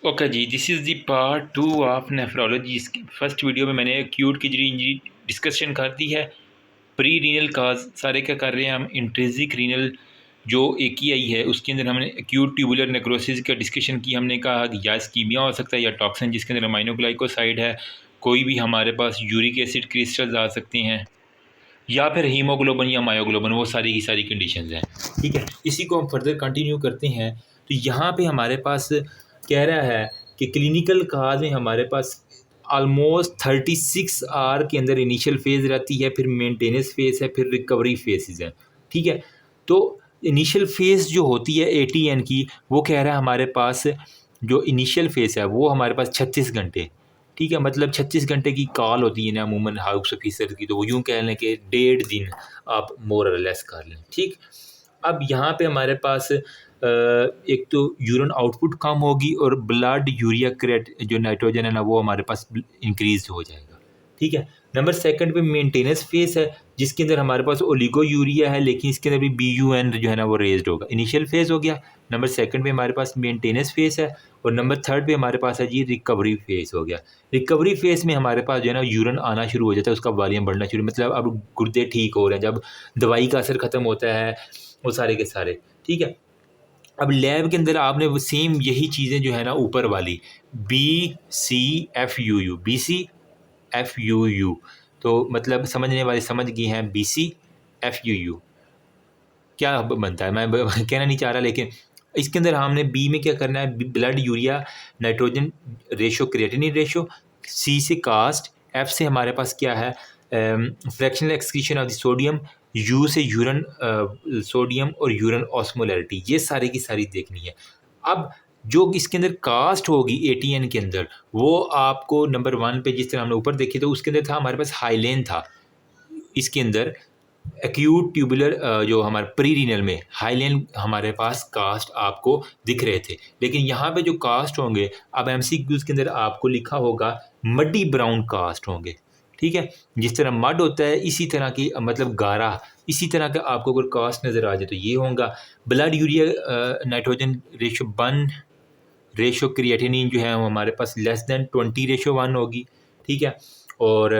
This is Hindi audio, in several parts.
ओके जी, this is the part 2 of nephrology. इसकी फर्स्ट वीडियो में मैंने एक्यूट किडनी इंजरी डिस्कशन कर दी है। प्री रीनल काज सारे क्या कर रहे हैं हम, इंट्रिंसिक रीनल जो AKI है उसके अंदर हमने एक्यूट ट्यूबुलर नेक्रोसिस का डिस्कशन की। हमने कहा कि या इस्कीमिया हो सकता है या टॉक्सिन जिसके अंदर अमाइनोग्लाइकोसाइड है, कोई भी हमारे पास यूरिक एसिड क्रिस्टल्स आ सकते हैं या फिर हीमोग्लोबिन या मायोग्लोबिन, वो सारी की सारी कंडीशंस हैं। ठीक है, इसी को हम फर्दर कंटिन्यू करते हैं। तो यहाँ पे हमारे पास कह रहा है कि क्लिनिकल काज में हमारे पास ऑलमोस्ट 36 आवर के अंदर इनिशियल फेज़ रहती है, फिर मेंटेनेंस फेज़ है, फिर रिकवरी फेजेस हैं। ठीक है, तो इनिशियल फेज़ जो होती है ATN की, वो कह रहा है हमारे पास जो इनिशियल फेज़ है वो हमारे पास 36 घंटे। ठीक है, मतलब 36 घंटे की कॉल होती है ना अमूमन हाउस ऑफिसर की, तो वो यूँ कह लें कि 1.5 दिन आप मोर और लेस कर लें। ठीक, अब यहाँ पे हमारे पास एक तो यूरिन आउटपुट कम होगी और ब्लड यूरिया क्रेट जो नाइट्रोजन है ना वो हमारे पास इंक्रीज हो जाएगा। ठीक है, नंबर सेकंड पे मेंटेनेंस फेज है जिसके अंदर हमारे पास ओलिगो यूरिया है, लेकिन इसके अंदर भी BUN जो है ना वो रेज्ड होगा। इनिशियल फेज हो गया। नंबर सेकंड पे हमारे पास मेंटेनेंस फेज है और नंबर थर्ड पे हमारे पास है जी रिकवरी फेज हो गया। रिकवरी फेज में हमारे पास जो है ना यूरिन आना शुरू हो जाता है, उसका वॉल्यूम बढ़ना शुरू, मतलब अब गुर्दे ठीक हो रहे हैं, जब दवाई का असर खत्म होता है वो सारे के सारे। ठीक है, अब लैब के अंदर आपने वो सेम यही चीज़ें जो है ना ऊपर वाली BCFUU BCFUU, तो मतलब समझने वाले समझ गए हैं BCFUU क्या बनता है। मैं कहना नहीं चाह रहा, लेकिन इसके अंदर हमने बी में क्या करना है, blood urea nitrogen ratio creatinine ratio, C से कास्ट, एफ से हमारे पास क्या है fractional excretion of the sodium, U से यूरन सोडियम और यूरन ऑस्मोलैरिटी, ये सारी की सारी देखनी है। अब जो इसके अंदर कास्ट होगी ATN के अंदर, वो आपको नंबर 1 पे जिस तरह हमने ऊपर देखी तो उसके अंदर था हमारे पास हाईलेन था। इसके अंदर एक्यूट ट्यूबुलर जो हमारे प्रीरीनल में हाईलेन हमारे पास कास्ट आपको दिख रहे थे, लेकिन यहाँ पे जो कास्ट होंगे अब MCQs के अंदर आपको लिखा होगा मड्डी ब्राउन कास्ट होंगे। ठीक है, जिस तरह मड होता है इसी तरह की मतलब गारा, इसी तरह का आपको अगर कास्ट नज़र आ जाए तो ये होगा। Blood urea nitrogen ratio 1 ratio creatinine जो है वो हमारे पास <20:1 होगी। ठीक है, और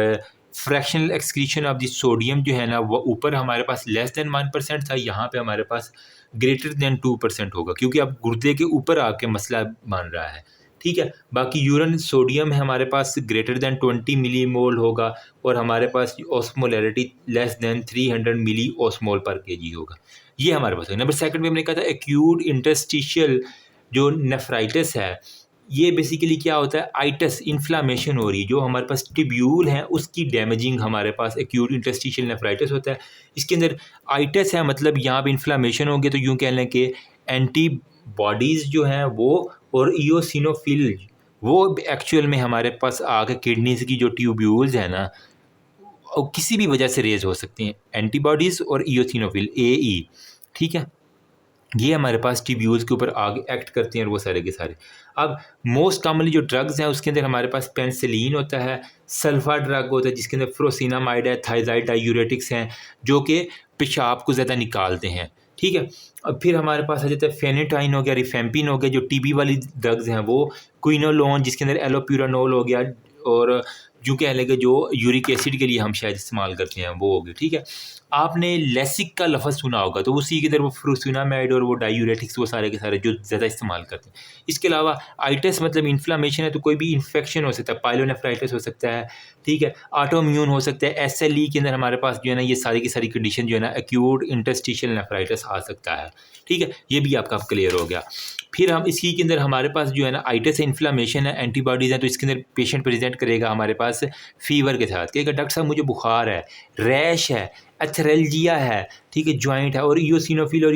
fractional excretion of the sodium जो है ना वो ऊपर हमारे पास <1% था, यहाँ पे हमारे पास <2% होगा, क्योंकि अब गुर्दे के ऊपर आके मसला मान रहा है। ठीक है, बाकी यूरिन सोडियम है हमारे पास <20 मिलीमोल होगा और हमारे पास ऑस्मोलैरिटी <300 मिली ऑस्मोल पर केजी होगा। ये हमारे पास है। नंबर सेकंड में हमने कहा था एक्यूट इंटरस्टिशियल जो नेफ्राइटिस है, ये बेसिकली क्या होता है, आइटस इन्फ्लामेशन हो रही है, जो हमारे पास टिब्यूल हैं उसकी डैमेजिंग हमारे पास एक्यूट इंटरस्टिशियल नेफ्राइटिस होता है। इसके अंदर आइटस है मतलब यहाँ पे इन्फ्लामेशन होगी, तो यूँ कह लें कि एंटीबॉडीज़ जो हैं वो और इयोसिनोफिल वो एक्चुअल में हमारे पास आके किडनीज़ की जो ट्यूब्यूल्स हैं ना और किसी भी वजह से रेज हो सकती हैं, एंटीबॉडीज़ और इयोसिनोफिल AE। ठीक है, ये हमारे पास ट्यूब्यूल्स के ऊपर आगे एक्ट करती हैं और वो सारे के सारे। अब मोस्ट कॉमनली जो ड्रग्स हैं उसके अंदर हमारे पास पेनिसिलिन होता है, सल्फा ड्रग होता है जिसके अंदर फ्रोसिनामाइड है, थायजाइड डायूरेटिक्स हैं जो कि पेशाब को ज़्यादा निकालते हैं। ठीक है, अब फिर हमारे पास आ जाता है फेनेटाइन हो गया, रिफेम्पिन हो गया, जो TB वाली ड्रग्स हैं वो, क्विनोलोन जिसके अंदर एलोप्यूरानोल हो गया, और जो कह लेंगे जो यूरिक एसिड के लिए हम शायद इस्तेमाल करते हैं वो हो गया। ठीक है, आपने लेसिक का लफ्ज़ सुना होगा, तो उसी के अंदर वो फ्रूसिनामाइड और वो डायूरेटिक्स वो सारे के सारे जो ज़्यादा इस्तेमाल करते हैं। इसके अलावा आइटिस मतलब इन्फ्लामेशन है तो कोई भी इन्फेक्शन हो सकता है, पाइलोनेफ्राइटिस हो सकता है। ठीक है, ऑटोइम्यून हो सकता है, SLE के अंदर हमारे पास जो है ना ये सारी की सारी कंडीशन जो है ना एक्यूट इंटरस्टिशियल नेफ्राइटिस आ सकता है। ठीक है, ये भी आपका क्लियर हो गया। फिर हम इसी के अंदर हमारे पास जो है ना आइटिस इन्फ्लामेशन है, एंटीबॉडीज़ हैं, तो इसके अंदर पेशेंट प्रेजेंट करेगा हमारे पास फीवर के साथ, कहेगा डॉक्टर साहब मुझे बुखार है, रैश है, एथरेल्जिया है, ठीक है, जॉइंट है, और इयोसिनोफिल और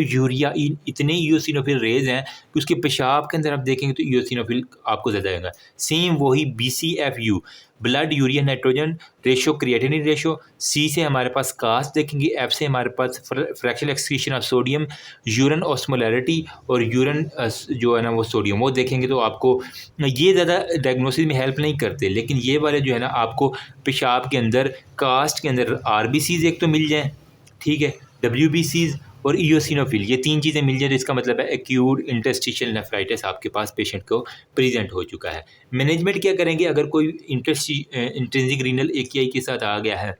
यूरिया इतने इयोसिनोफिल रेज हैं कि उसके पेशाब के अंदर आप देखेंगे तो इयोसिनोफिल आपको ज़्यादा आएगा। सेम वही BCFU blood urea nitrogen ratio creatinine ratio, C से हमारे पास कास्ट देखेंगे, F से हमारे पास fractional excretion of sodium, urine osmolarity और यूरिन जो है ना वो सोडियम वो देखेंगे। तो आपको ये ज़्यादा डायग्नोसिस में हेल्प नहीं करते, लेकिन ये वाले जो है ना आपको पेशाब के अंदर कास्ट के अंदर RBCs एक तो मिल जाएँ, ठीक है, WBCs और इयोसिनोफिल, ये 3 चीज़ें मिल जाए तो इसका मतलब है एक्यूट इंटरस्टिशियल नेफ्राइटिस आपके पास पेशेंट को प्रेजेंट हो चुका है। मैनेजमेंट क्या करेंगे, अगर कोई इंट्रिंसिक रीनल एकीआई के साथ आ गया है,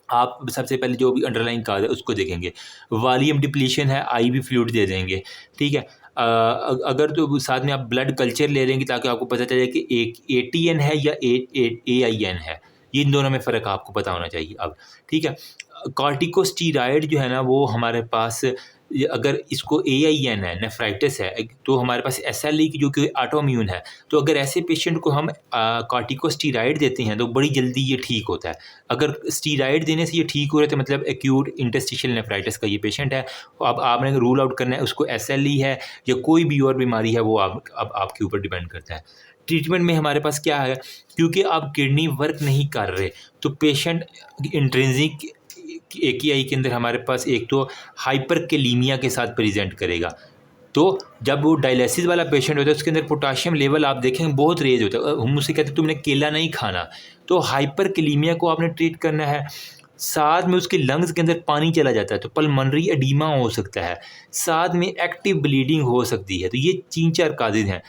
आप सबसे पहले जो भी अंडरलाइन काज है उसको देखेंगे। वॉल्यूम डिप्लीशन है, आईवी फ्लूइड दे देंगे, ठीक है। अगर तो साथ में आप ब्लड कल्चर ले लेंगे ताकि आपको पता चले कि एक एटीएन है या एआईएन है, इन दोनों में फ़र्क आपको पता होना चाहिए अब, ठीक है। कॉर्टिकोस्टीराइड जो है ना वो हमारे पास, अगर इसको एआईएन है, नेफ्राइटिस है, तो हमारे पास एसएलई की जो कि ऑटोइम्यून है, तो अगर ऐसे पेशेंट को हम कॉर्टिकोस्टीराइड देते हैं तो बड़ी जल्दी ये ठीक होता है। अगर स्टीराइड देने से ये ठीक हो रहा है तो मतलब एक्यूट इंटरस्टिशियल नेफ्राइटिस का ये पेशेंट है। अब आपने रूल आउट करना है उसको एसएलई है या कोई भी और बीमारी है, वो अब आपके ऊपर डिपेंड करता है। ट्रीटमेंट में हमारे पास क्या है, क्योंकि आप किडनी वर्क नहीं कर रहे तो पेशेंट इंट्रिंसिक एकीआई के अंदर हमारे पास एक तो हाइपरकेलीमिया के साथ प्रेजेंट करेगा। तो जब वो डायलिसिस वाला पेशेंट होता है उसके अंदर पोटाशियम लेवल आप देखेंगे बहुत रेज होता है, हम उससे कहते हैं तुमने केला नहीं खाना। तो हाइपरकेलीमिया को आपने ट्रीट करना है, साथ में उसके लंग्स के अंदर पानी चला जाता है तो पल्मोनरी एडीमा हो सकता है, साथ में एक्टिव ब्लीडिंग हो सकती है। तो ये 3-4 काजेज हैं।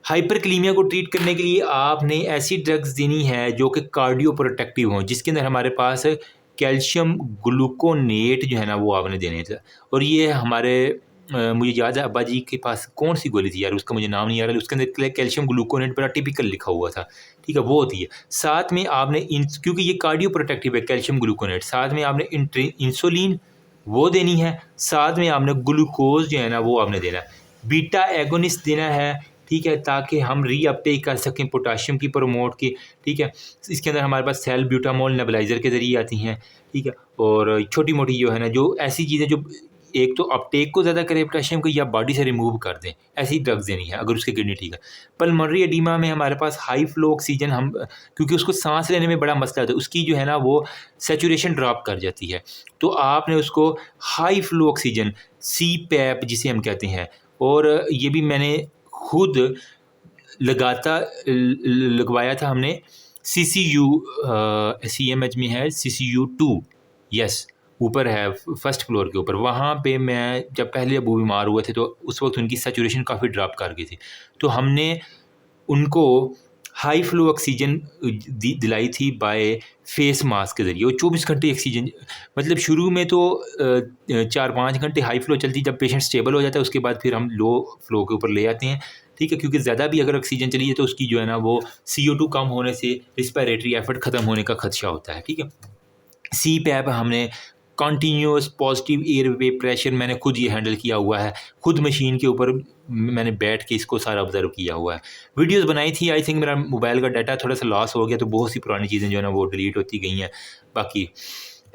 हाइपरकेलीमिया को ट्रीट करने के लिए आपने ऐसी ड्रग्स देनी है जो कि कार्डियो प्रोटेक्टिव हों, जिसके अंदर हमारे पास कैल्शियम ग्लूकोनेट जो है ना वो आपने देने थे। और ये हमारे मुझे याद है अब्बा जी के पास कौन सी गोली थी यार, उसका मुझे नाम नहीं आ रहा, उसके अंदर कैल्शियम ग्लूकोनेट बड़ा टिपिकल लिखा हुआ था, ठीक है, वो होती है। साथ में आपने क्योंकि ये कार्डियो प्रोटेक्टिव है कैल्शियम ग्लूकोनेट, साथ में आपने इंसुलिन वो देनी है, साथ में आपने ग्लूकोज जो है ना वो आपने देना है, बीटा एगोनिस्ट देना है, ठीक है, ताकि हम रीअपटेक कर सकें पोटाशियम की प्रमोट की, ठीक है। इसके अंदर हमारे पास सेल ब्यूटामोल नेबुलाइज़र के ज़रिए आती हैं, ठीक है। और छोटी मोटी जो है ना जो ऐसी चीज़ें जो एक तो अपटेक को ज़्यादा करे पोटाशियम को या बॉडी से रिमूव कर दें, ऐसी ड्रग्स देनी है अगर उसकी किडनी ठीक है। पल्मोनरी एडीमा में हमारे पास हाई फ्लो ऑक्सीजन, हम क्योंकि उसको सांस लेने में बड़ा मसला होता है, उसकी जो है ना वो सेचुरेशन ड्रॉप कर जाती है, तो आपने उसको high flow oxygen C pipe जिसे हम कहते हैं, और ये भी मैंने खुद लगवाया था हमने, CCU CMH में है, CCU2, यस, ऊपर है फर्स्ट फ्लोर के ऊपर। वहाँ पे मैं जब पहले अबू बीमार हुए थे तो उस वक्त उनकी सैचुरेशन काफ़ी ड्रॉप कर गई थी, तो हमने उनको हाई फ्लो ऑक्सीजन दिलाई थी बाय फेस मास्क के ज़रिए। वो 24 घंटे ऑक्सीजन, मतलब शुरू में तो 4-5 घंटे हाई फ्लो चलती, जब पेशेंट स्टेबल हो जाता है उसके बाद फिर हम लो फ्लो के ऊपर ले आते हैं, ठीक है, क्योंकि ज़्यादा भी अगर ऑक्सीजन चली जाए तो उसकी जो है ना वो CO2 कम होने से रिस्पिरेटरी एफर्ट ख़त्म होने का खदशा होता है, ठीक है। सी पैप हमने कॉन्टीन्यूस पॉजिटिव एयरवे प्रेशर मैंने खुद ये हैंडल किया हुआ है, खुद मशीन के ऊपर मैंने बैठ के इसको सारा ऑब्जर्व किया हुआ है। वीडियोस बनाई थी, आई थिंक मेरा मोबाइल का डाटा थोड़ा सा लॉस हो गया तो बहुत सी पुरानी चीज़ें जो है ना वो डिलीट होती गई हैं। बाकी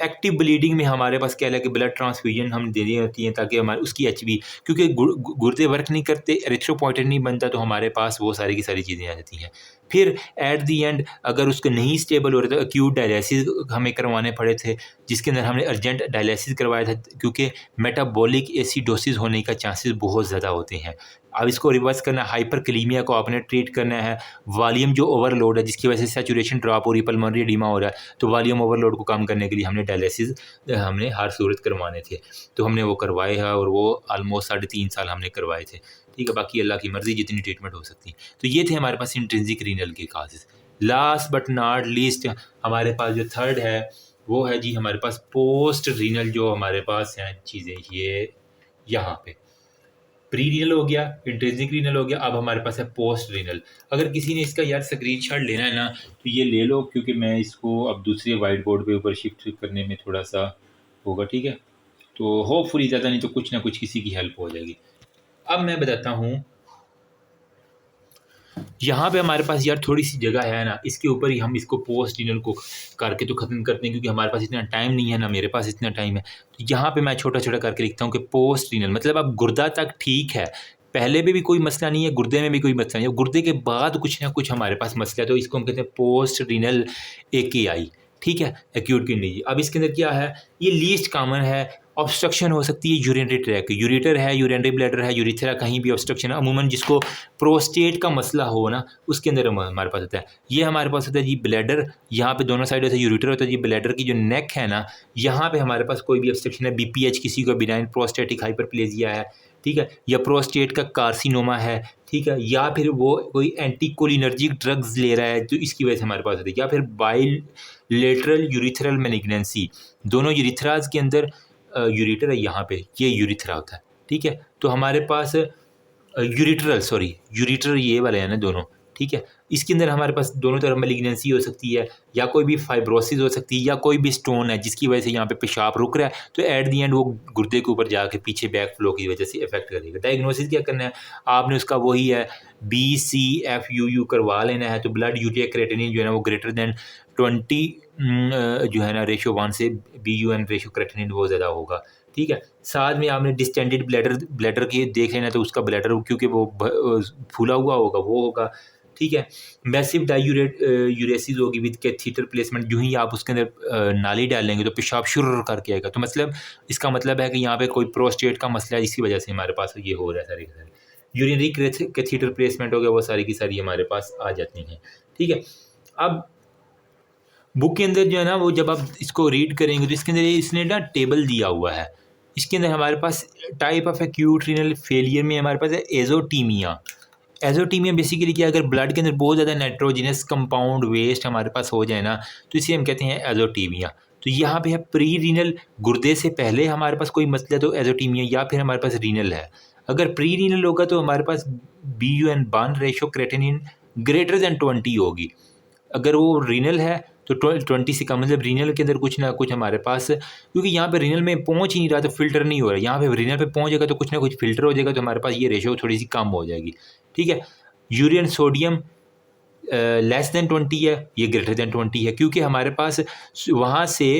एक्टिव ब्लीडिंग में हमारे पास क्या है कि ब्लड ट्रांसफ्यूजन हम देनी होती हैं ताकि हमारे उसकी एचबी, क्योंकि गुर्दे वर्क नहीं करते, एरिथ्रोपॉइटिन नहीं बनता, तो हमारे पास वो सारी की सारी चीज़ें आ जाती हैं। फिर एट दी एंड अगर उसको नहीं स्टेबल हो रहा तो एक्यूट डायलिसिस हमें करवाने पड़े थे, जिसके अंदर हमने अर्जेंट डायलिसिस करवाया था क्योंकि मेटाबॉलिक एसिडोसिस होने का चांसेस बहुत ज़्यादा होते हैं। अब इसको रिवर्स करना, हाइपरकेलीमिया को आपने ट्रीट करना है, वॉल्यूम जो ओवरलोड है जिसकी वजह से सैचुरेशन ड्रॉप हो रही है, पल्मोनरी एडीमा हो रहा है, तो वॉल्यूम ओवरलोड को कम करने के लिए हमने डायलिसिस हमने हर सूरत करवाने थे, तो हमने वो करवाए हैं और वो ऑलमोस्ट 3.5 साल हमने करवाए थे, ठीक है। बाकी अल्लाह की मर्ज़ी जितनी ट्रीटमेंट हो सकती है। तो ये थे हमारे पास इंट्रिंसिक रीनल के causes. Last but not least हमारे पास जो थर्ड है वो है जी हमारे पास पोस्ट रीनल, जो हमारे पास हैं चीज़ें ये यहाँ पे प्री रीनल हो गया, इंट्रिंसिक रीनल हो गया, अब हमारे पास है पोस्ट रीनल। अगर किसी ने इसका यार स्क्रीनशॉट लेना है ना तो ये ले लो, क्योंकि मैं इसको अब दूसरे वाइट बोर्ड पे ऊपर शिफ्ट करने में थोड़ा सा होगा, ठीक है। तो होपफुली ज़्यादा नहीं तो कुछ ना कुछ किसी की हेल्प हो जाएगी। अब मैं बताता हूँ, यहाँ पे हमारे पास यार थोड़ी सी जगह है ना, इसके ऊपर ही हम इसको पोस्ट रीनल को करके तो ख़त्म करते हैं, क्योंकि हमारे पास इतना टाइम नहीं है ना मेरे पास इतना टाइम है। तो यहाँ पे मैं छोटा छोटा करके लिखता हूँ कि पोस्ट रीनल मतलब अब गुर्दा तक ठीक है, पहले में भी कोई मसला नहीं है, गुर्दे में भी कोई मसला नहीं है, गुर्दे के बाद कुछ ना कुछ हमारे पास मसला है, तो इसको हम कहते हैं पोस्ट रीनल AKI, ठीक है, एक्यूट किडनी। अब इसके अंदर क्या है, ये लीस्ट कॉमन है, ऑब्स्ट्रक्शन हो सकती है यूरिनरी ट्रैक, यूरेटर है, यूरिनरी ब्लैडर है, यूरिथ्रा, कहीं भी ऑब्स्ट्रक्शन है। अमूमन जिसको प्रोस्टेट का मसला हो ना, उसके अंदर हमारे पास होता है। ये हमारे पास होता है जी ब्लैडर, यहाँ पे दोनों साइड से यूरेटर होता है जी। ब्लैडर की जो नेक है ना, यहाँ पे हमारे पास कोई भी ऑब्स्ट्रक्शन है, BPH किसी को बिनाइन प्रोस्टेटिक हाइपरप्लेजिया है, ठीक है, या प्रोस्टेट का कार्सिनोमा है, ठीक है, या फिर वो कोई एंटीकोलिनर्जिक ड्रग्स ले रहा है जो इसकी वजह से हमारे पास होती है, या फिर बाइलेटरल यूरिथ्रल मैलिग्नेंसी, दोनों यूरिथ्राज के अंदर यूरेटर है, यहाँ पे ये यूरिथ्रा होता है, ठीक है। तो हमारे पास यूरिटर ये वाले हैं ना दोनों, ठीक है। इसके अंदर हमारे पास दोनों तरफ मैलिग्नेंसी हो सकती है, या कोई भी फाइब्रोसिस हो सकती है, या कोई भी स्टोन है जिसकी वजह से यहाँ पे पेशाब रुक रहा है, तो एट दी एंड वो गुर्दे के ऊपर जाके पीछे बैक फ्लो की वजह से इफेक्ट करेगा। डायग्नोसिस क्या करना है आपने, उसका वही है BCFUU करवा लेना है। तो ब्लड यूरिया क्रेटिनिन जो है ना वो ग्रेटर देन 20 जो है ना रेशो 1 से BUN रेशो क्रेटिनिन वो ज़्यादा होगा, ठीक है। साथ में आपने डिस्टेंडेड ब्लैडर के देख लेना, तो उसका ब्लैडर क्योंकि वो फूला हुआ होगा वो होगा, ठीक है। मैसिव यूरेसिस होगी विद कैथीटर प्लेसमेंट, जो ही आप उसके अंदर नाली डालेंगे तो पेशाब शुरू करके आएगा। तो मतलब इसका मतलब है कि यहाँ पे कोई प्रोस्टेट का मसला है, इसकी वजह से हमारे पास ये हो रहा है सारे के सारे। यूरिनरी कैथीटर प्लेसमेंट हो गया, वो सारी की सारी हमारे पास आ जाती हैं, ठीक है। अब बुक के अंदर जो है ना वो जब आप इसको रीड करेंगे तो इसके अंदर इसने ना टेबल दिया हुआ है। इसके अंदर हमारे पास type of acute renal failure में हमारे पास है एजोटीमिया। एजोटीमिया बेसिकली क्या, अगर ब्लड के अंदर बहुत ज़्यादा नाइट्रोजिनस कंपाउंड वेस्ट हमारे पास हो जाए ना, तो इसे हम कहते हैं एजोटीमिया। तो यहाँ पे है प्री रीनल, गुर्दे से पहले हमारे पास कोई मसला तो एजोटीमिया, या फिर हमारे पास रीनल है। अगर प्री रीनल होगा तो हमारे पास BUN ratio creatinine greater than 20 होगी। अगर वो रीनल है तो 20 से कम, मतलब रीनल के अंदर कुछ ना कुछ हमारे पास, क्योंकि यहाँ पे रीनल में पहुँच ही नहीं रहा तो फिल्टर नहीं हो रहा। यहाँ पे रीनल पे पहुँचेगा तो कुछ ना कुछ फिल्टर हो जाएगा, तो हमारे पास ये रेशो थोड़ी सी कम हो जाएगी, ठीक है। यूरिन सोडियम लेस देन 20 है, ये ग्रेटर देन 20 है, क्योंकि हमारे पास वहाँ से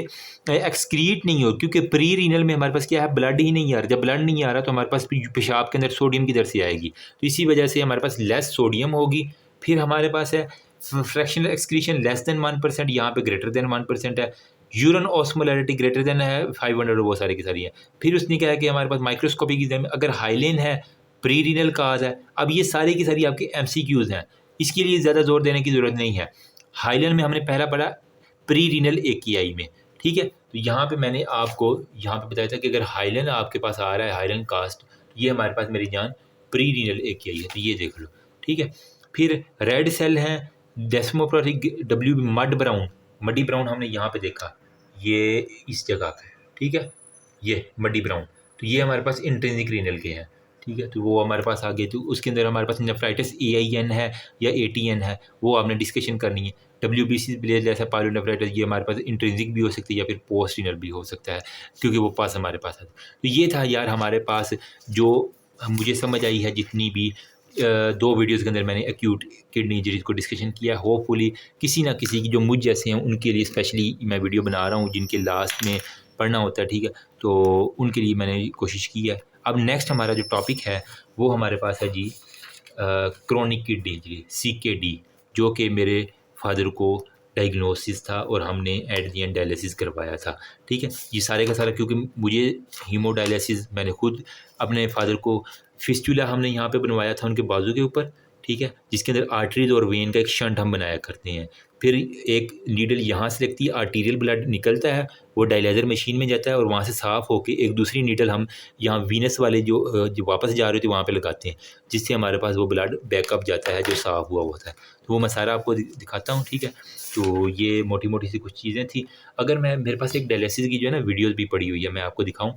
एक्सक्रीट नहीं हो, क्योंकि प्री रीनल में हमारे पास क्या है, ब्लड ही नहीं आ रहा। जब ब्लड नहीं आ रहा तो हमारे पास पेशाब के अंदर सोडियम किधर से आएगी, तो इसी वजह से हमारे पास लेस सोडियम होगी। फिर हमारे पास है फ्रैक्शनल एक्सक्रीशन लेस देन 1%, यहाँ पे ग्रेटर देन 1% है। यूरन ऑस्मोलैरिटी ग्रेटर देन है 500, वो सारी की सारी है। फिर उसने क्या है कि हमारे पास माइक्रोस्कोपिक एग्जाम अगर हाइलेन है, प्री रीनल काज है। अब ये सारी की सारी आपके MCQs हैं, इसके लिए ज़्यादा जोर देने की ज़रूरत नहीं है। हाइलेन में हमने पहला पढ़ा प्री रीनल AKI में, ठीक है। तो यहाँ पे मैंने आपको यहाँ पे बताया था कि अगर हाइलेन आपके पास आ रहा है, हाइलेन कास्ट, ये हमारे पास मेरी जान प्री रीनल AKI है, तो ये देख लो, ठीक है। फिर रेड सेल हैं, डेस्मोप्रोटिक WB मडी ब्राउन हमने यहाँ पे देखा, ये इस जगह पे, ठीक है, ये मडी ब्राउन। तो ये हमारे पास इंट्रिंसिक रीनल के हैं, ठीक है। तो वो हमारे पास आ गए। तो उसके अंदर हमारे पास नेफ्राइटिस AIN है या ATN है, वो आपने डिस्कशन करनी है। WBC जैसा पायलोनेफ्राइटिस, ये हमारे पास इंट्रिंसिक भी हो सकती है या फिर पोस्ट रीनल भी हो सकता है, क्योंकि वो पास हमारे पास है। तो ये था यार हमारे पास जो मुझे समझ आई है, जितनी भी 2 वीडियोज़ के अंदर मैंने एक्यूट किडनी इंजरीज को डिस्कशन किया। होपफुली किसी ना किसी की जो मुझ जैसे हैं उनके लिए स्पेशली मैं वीडियो बना रहा हूँ, जिनके लास्ट में पढ़ना होता है, ठीक है, तो उनके लिए मैंने कोशिश की है। अब नेक्स्ट हमारा जो टॉपिक है वो हमारे पास है जी क्रोनिक किडनी इंजरी CKD, जो कि मेरे फादर को डायग्नोसिस था और हमने एट दी एंड डायलिसिस करवाया था, ठीक है। ये सारे का सारा क्योंकि मुझे हीमोडायलिसिस, मैंने खुद अपने फादर को फिस्टुला हमने यहाँ पे बनवाया था उनके बाजू के ऊपर, ठीक है, जिसके अंदर आर्टरीज और वेन का एक शंट हम बनाया करते हैं। फिर एक नीडल यहाँ से लगती है, आर्टीरियल ब्लड निकलता है, वो डायलाइजर मशीन में जाता है और वहाँ से साफ़ होके एक दूसरी नीडल हम यहाँ वीनस वाले जो वापस जा रहे थे वहाँ पे लगाते हैं, जिससे हमारे पास वो ब्लड बैकअप जाता है जो साफ़ हुआ होता है। तो वो मैं सारा आपको दिखाता हूँ, ठीक है। तो ये मोटी मोटी सी कुछ चीज़ें थी। अगर मैं मेरे पास एक डायलिसिस की जो है ना वीडियोज़ भी पड़ी हुई है, मैं आपको दिखाऊँ।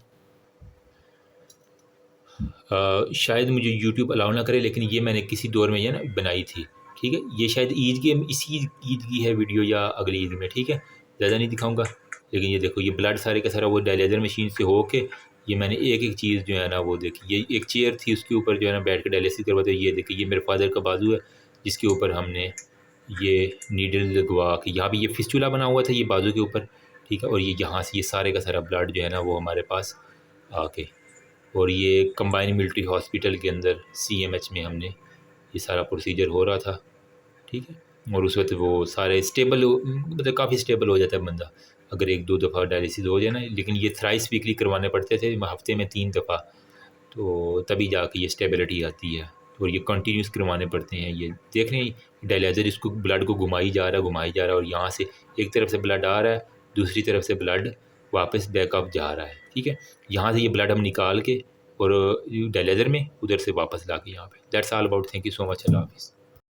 शायद मुझे यूट्यूब अलाउ ना करे, लेकिन ये मैंने किसी दौर में ये ना बनाई थी, ठीक है। ये शायद ईद के इसी ईद की है वीडियो या अगली ईद में, ठीक है, ज़्यादा नहीं दिखाऊंगा। लेकिन ये देखो, ये ब्लड सारे का सारा वो डायलिसिस मशीन से हो के ये मैंने एक एक चीज़ जो है ना वो देखी। ये एक चेयर थी, उसके ऊपर जो है ना बैठ के डायलिसिस करवाते। ये देखिए, ये मेरे फादर का बाजू है जिसके ऊपर हमने ये नीडल लगवा के, यहाँ भी ये फिस्टुला बना हुआ था ये बाजू के ऊपर, ठीक है। और ये यहाँ से ये सारे का सारा ब्लड जो है ना वो हमारे पास आके, और ये कंबाइन मिलिट्री हॉस्पिटल के अंदर CMH में हमने ये सारा प्रोसीजर हो रहा था, ठीक है। और उस वक्त वो सारे स्टेबल, मतलब काफ़ी स्टेबल हो जाता है बंदा, अगर 1-2 दफ़ा डायलिसिस हो जाए ना, लेकिन ये थ्राइस वीकली करवाने पड़ते थे, हफ्ते में 3 दफ़ा, तो तभी जाके ये स्टेबिलिटी आती है। और ये कंटिन्यूस करवाने पड़ते हैं। ये देख रहे हैं डायलाइज़र इसको ब्लड को घुमाई जा रहा है, और यहाँ से एक तरफ से ब्लड आ रहा है, दूसरी तरफ से ब्लड वापस बैकअप जा रहा है, ठीक है। यहाँ से ये ब्लड हम निकाल के और डायलाइज़र में उधर से वापस ला के यहाँ पे। That's all about. Thank you so much. अल्लाह हाफिज़।